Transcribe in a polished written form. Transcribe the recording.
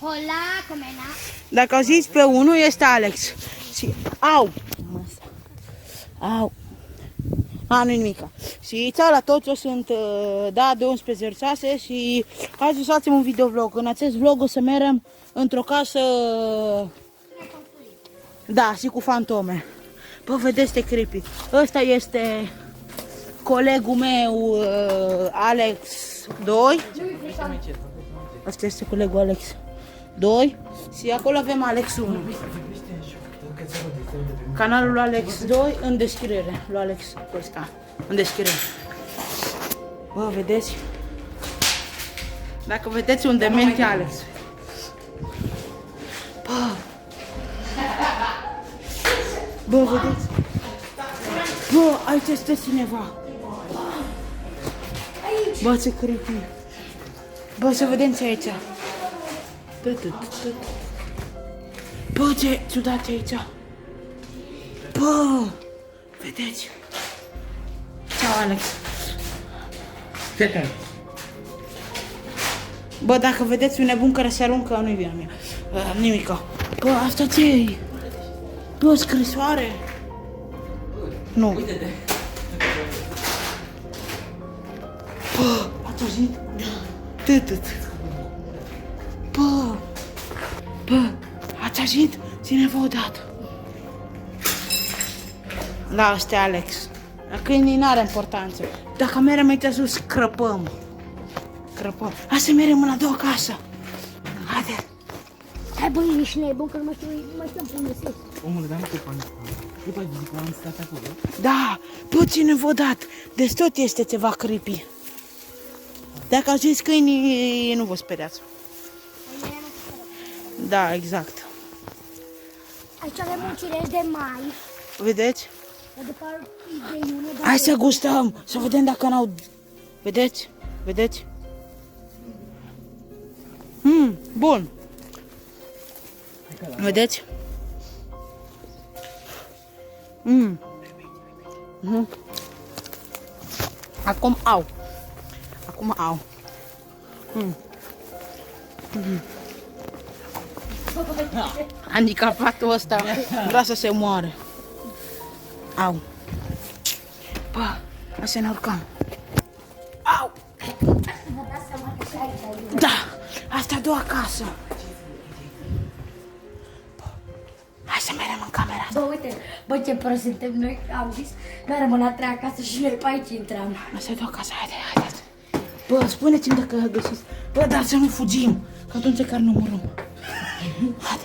Hola, comena. Dacă auziți pe unul, este Alex. Și au! Au! Nu-i nimica. Și la toți, eu sunt da, de 11.06 și azi o să facem un videovlog. În acest vlog o să mergem într-o casă, da, și cu fantome. Bă, vedeți, este creepy. Ăsta este colegul meu, Alex 2. Asta este colegul Alex 2. Și acolo avem Alex 1. Canalul lui Alex 2 în descriere. Lui Alex ăsta, în descriere. Bă, vedeți? Dacă vedeți un dement e Alex. Bă! Bă, vedeți? Bă, aici este cineva. Bă, ce creepy. Bă, să vedem ce e aici. Bă, ce ciudat e aici. Bă, vedeți? Ceau, Alex. Bă, dacă vedeți un nebun care se aruncă, nu-i vina mea. Nimica. Bă, asta ce-i? Bă, scrisoare. Nu. Bă, ați auzit? Tătăt. Bă, ați auzit? Cineva odată. Da, asta e Alex. Câinii n-are importanță. Dacă merem aici sus, crăpăm. Hai să merem în a doua casă. Haide. Hai, băi, ești nebun, că nu mai știu pune sus. Omule, dar nu te panică. Uite, am stat acolo. Da, bă, cineva dat. Deci tot este ceva creepy. Dacă auziți câinii, nu vă speriați. Da, exact. Aici avem un cireș de mai. Vedeți? După de iunie, Hai să gustăm, să vedem dacă n-au... Vedeți? Vedeți? Bun. Vedeți? Acum au. Handicapatul ăsta vrea să se moare. Au. Bă, hai să ne urcăm. Au. Da, asta e a doua casă. Hai să mergem în camera asta. Bă, uite, bă, ce prost suntem noi, am zis, mergem în a treia casă și noi pe aici intrăm. Asta e a doua casă, haideți. Bă, spuneți-mi dacă găsiți. Bă, dar să nu fugim, că atunci chiar nu murăm. Haide.